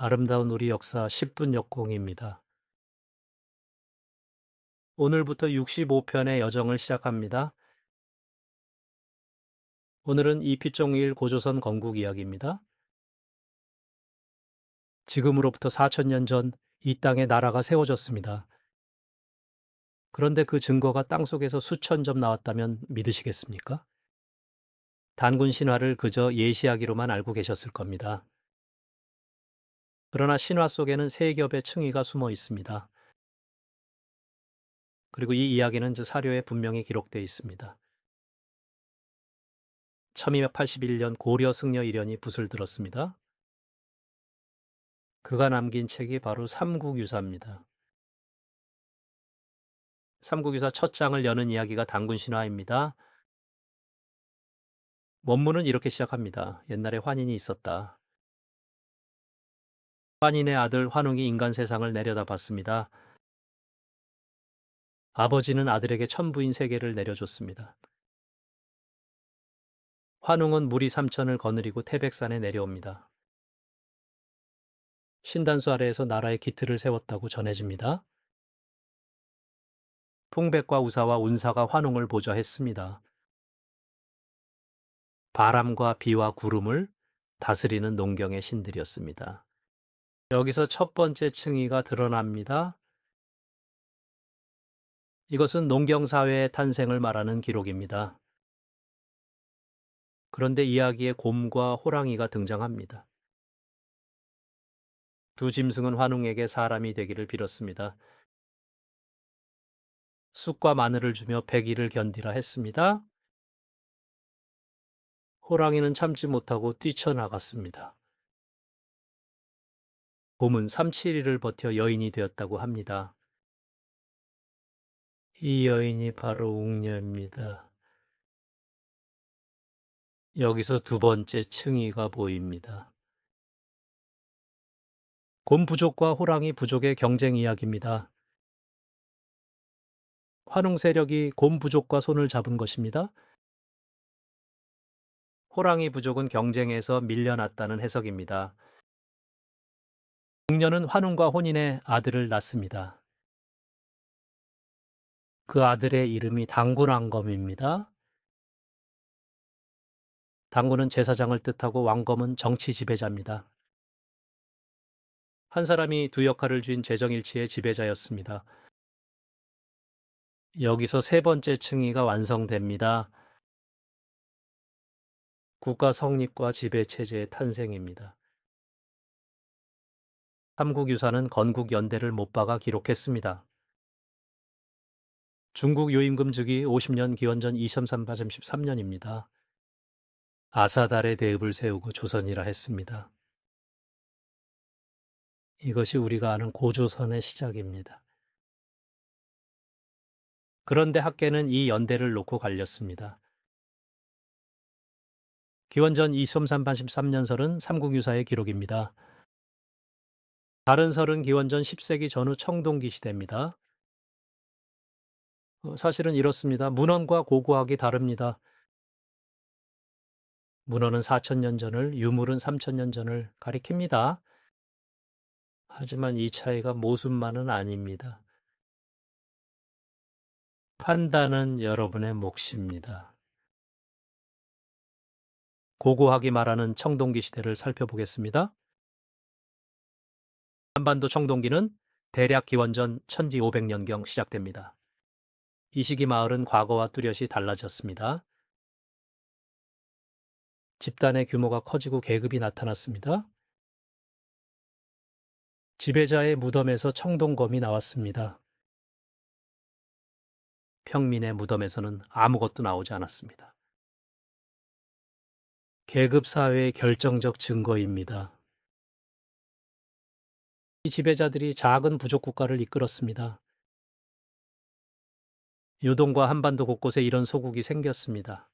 아름다운 우리 역사 10분 역공입니다. 오늘부터 65편의 여정을 시작합니다. 오늘은 이피종일 고조선 건국 이야기입니다. 지금으로부터 4천년 전 이 땅에 나라가 세워졌습니다. 그런데 그 증거가 땅속에서 수천 점 나왔다면 믿으시겠습니까? 단군 신화를 그저 예시하기로만 알고 계셨을 겁니다. 그러나 신화 속에는 세 겹의 층위가 숨어 있습니다. 그리고 이 이야기는 사료에 분명히 기록되어 있습니다. 1281년 고려 승려 일현이 붓을 들었습니다. 그가 남긴 책이 바로 삼국유사입니다. 삼국유사 첫 장을 여는 이야기가 단군신화입니다. 원문은 이렇게 시작합니다. 옛날에 환인이 있었다. 환인의 아들 환웅이 인간 세상을 내려다봤습니다. 아버지는 아들에게 천부인 세계를 내려줬습니다. 환웅은 무리 3천을 거느리고 태백산에 내려옵니다. 신단수 아래에서 나라의 기틀을 세웠다고 전해집니다. 풍백과 우사와 운사가 환웅을 보좌했습니다. 바람과 비와 구름을 다스리는 농경의 신들이었습니다. 여기서 첫 번째 층위가 드러납니다. 이것은 농경사회의 탄생을 말하는 기록입니다. 그런데 이야기에 곰과 호랑이가 등장합니다. 두 짐승은 환웅에게 사람이 되기를 빌었습니다. 쑥과 마늘을 주며 백일을 견디라 했습니다. 호랑이는 참지 못하고 뛰쳐나갔습니다. 곰은 3-7일을 버텨 여인이 되었다고 합니다. 이 여인이 바로 웅녀입니다. 여기서 두 번째 층위가 보입니다. 곰 부족과 호랑이 부족의 경쟁 이야기입니다. 환웅 세력이 곰 부족과 손을 잡은 것입니다. 호랑이 부족은 경쟁에서 밀려났다는 해석입니다. 웅녀는 환웅과 혼인해 아들을 낳습니다. 그 아들의 이름이 당군왕검입니다. 당군은 제사장을 뜻하고 왕검은 정치 지배자입니다. 한 사람이 두 역할을 쥔 재정일치의 지배자였습니다. 여기서 세 번째 층위가 완성됩니다. 국가 성립과 지배체제의 탄생입니다. 삼국유사는 건국연대를 못 박아 기록했습니다. 중국 요임금 즉위 50년 기원전 2383년입니다. 아사달의 대읍을 세우고 조선이라 했습니다. 이것이 우리가 아는 고조선의 시작입니다. 그런데 학계는 이 연대를 놓고 갈렸습니다. 기원전 2383년설은 삼국유사의 기록입니다. 다른 설은 기원전 10세기 전후 청동기 시대입니다. 사실은 이렇습니다. 문헌과 고고학이 다릅니다. 문헌은 4천년 전을, 유물은 3천년 전을 가리킵니다. 하지만 이 차이가 모순만은 아닙니다. 판단은 여러분의 몫입니다. 고고학이 말하는 청동기 시대를 살펴보겠습니다. 한반도 청동기는 대략 기원전 1500년경 시작됩니다. 이 시기 마을은 과거와 뚜렷이 달라졌습니다. 집단의 규모가 커지고 계급이 나타났습니다. 지배자의 무덤에서 청동검이 나왔습니다. 평민의 무덤에서는 아무것도 나오지 않았습니다. 계급사회의 결정적 증거입니다. 이 지배자들이 작은 부족 국가를 이끌었습니다. 요동과 한반도 곳곳에 이런 소국이 생겼습니다.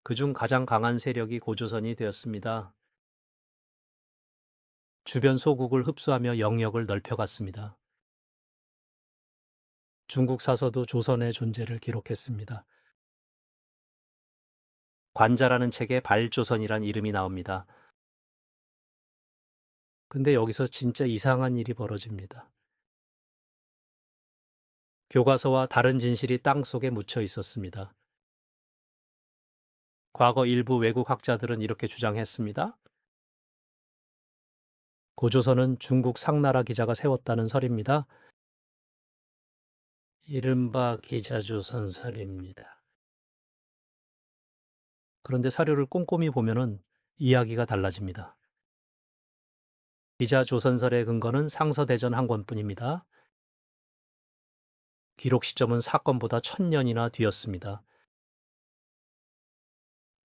그중 가장 강한 세력이 고조선이 되었습니다. 주변 소국을 흡수하며 영역을 넓혀갔습니다. 중국 사서도 조선의 존재를 기록했습니다. 관자라는 책에 발조선이란 이름이 나옵니다. 근데 여기서 진짜 이상한 일이 벌어집니다. 교과서와 다른 진실이 땅속에 묻혀 있었습니다. 과거 일부 외국 학자들은 이렇게 주장했습니다. 고조선은 중국 상나라 기자가 세웠다는 설입니다. 이른바 기자조선설입니다. 그런데 사료를 꼼꼼히 보면은 이야기가 달라집니다. 기자조선설의 근거는 상서대전 한 권뿐입니다. 기록 시점은 사건보다 1000년이나 뒤였습니다.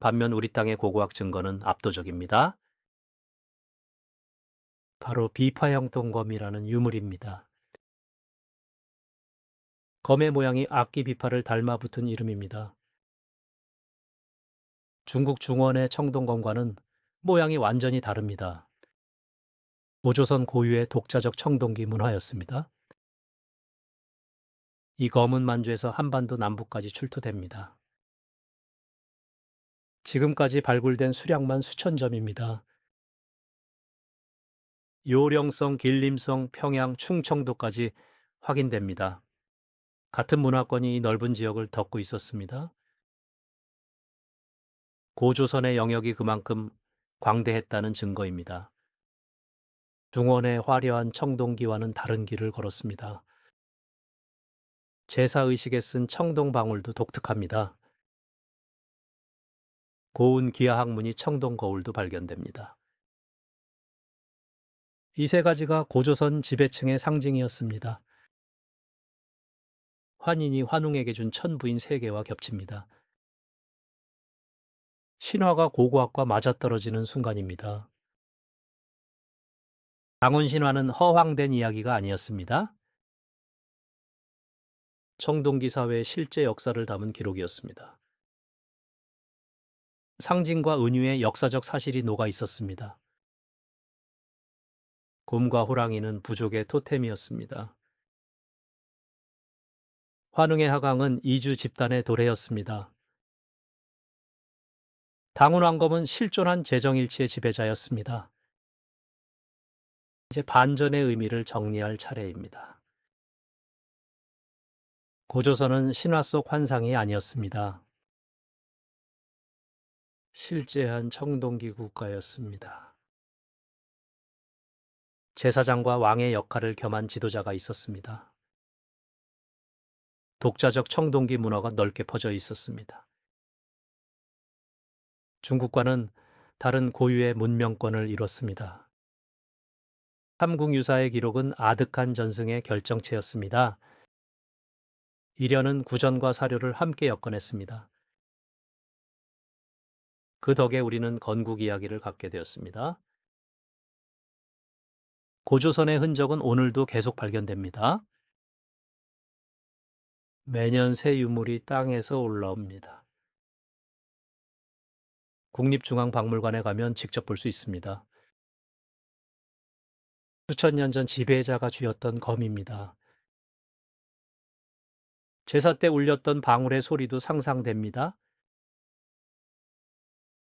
반면 우리 땅의 고고학 증거는 압도적입니다. 바로 비파형동검이라는 유물입니다. 검의 모양이 악기 비파를 닮아 붙은 이름입니다. 중국 중원의 청동검과는 모양이 완전히 다릅니다. 고조선 고유의 독자적 청동기 문화였습니다. 이 검은 만주에서 한반도 남부까지 출토됩니다. 지금까지 발굴된 수량만 수천 점입니다. 요령성, 길림성, 평양, 충청도까지 확인됩니다. 같은 문화권이 이 넓은 지역을 덮고 있었습니다. 고조선의 영역이 그만큼 광대했다는 증거입니다. 중원의 화려한 청동기와는 다른 길을 걸었습니다. 제사의식에 쓴 청동방울도 독특합니다. 고운 기하학문이 청동거울도 발견됩니다. 이 세 가지가 고조선 지배층의 상징이었습니다. 환인이 환웅에게 준 천부인 세 개와 겹칩니다. 신화가 고고학과 맞아떨어지는 순간입니다. 당원 신화는 허황된 이야기가 아니었습니다. 청동기 사회의 실제 역사를 담은 기록이었습니다. 상징과 은유의 역사적 사실이 녹아 있었습니다. 곰과 호랑이는 부족의 토템이었습니다. 환웅의 하강은 이주 집단의 도래였습니다. 당운왕검은 실존한 재정일치의 지배자였습니다. 이제 반전의 의미를 정리할 차례입니다. 고조선은 신화 속 환상이 아니었습니다. 실제한 청동기 국가였습니다. 제사장과 왕의 역할을 겸한 지도자가 있었습니다. 독자적 청동기 문화가 넓게 퍼져 있었습니다. 중국과는 다른 고유의 문명권을 이뤘습니다. 삼국유사의 기록은 아득한 전승의 결정체였습니다. 이련은 구전과 사료를 함께 엮어냈습니다. 그 덕에 우리는 건국 이야기를 갖게 되었습니다. 고조선의 흔적은 오늘도 계속 발견됩니다. 매년 새 유물이 땅에서 올라옵니다. 국립중앙박물관에 가면 직접 볼 수 있습니다. 수천 년 전 지배자가 쥐었던 검입니다. 제사 때 울렸던 방울의 소리도 상상됩니다.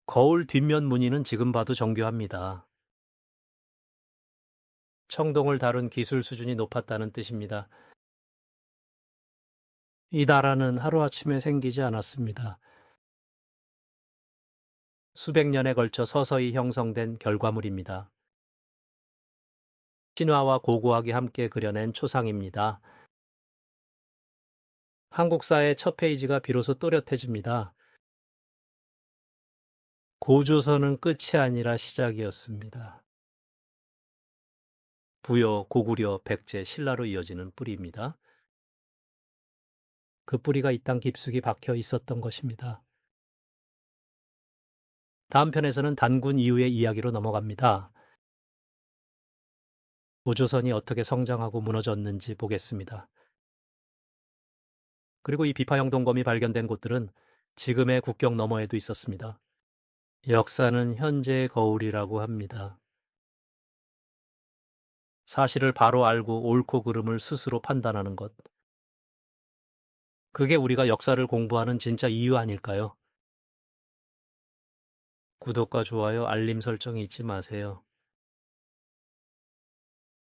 거울 뒷면 무늬는 지금 봐도 정교합니다. 청동을 다룬 기술 수준이 높았다는 뜻입니다. 이 나라는 하루아침에 생기지 않았습니다. 수백 년에 걸쳐 서서히 형성된 결과물입니다. 신화와 고고학이 함께 그려낸 초상입니다. 한국사의 첫 페이지가 비로소 또렷해집니다. 고조선은 끝이 아니라 시작이었습니다. 부여, 고구려, 백제, 신라로 이어지는 뿌리입니다. 그 뿌리가 이 땅 깊숙이 박혀 있었던 것입니다. 다음 편에서는 단군 이후의 이야기로 넘어갑니다. 고조선이 어떻게 성장하고 무너졌는지 보겠습니다. 그리고 이 비파형 동검이 발견된 곳들은 지금의 국경 너머에도 있었습니다. 역사는 현재의 거울이라고 합니다. 사실을 바로 알고 옳고 그름을 스스로 판단하는 것. 그게 우리가 역사를 공부하는 진짜 이유 아닐까요? 구독과 좋아요, 알림 설정 잊지 마세요.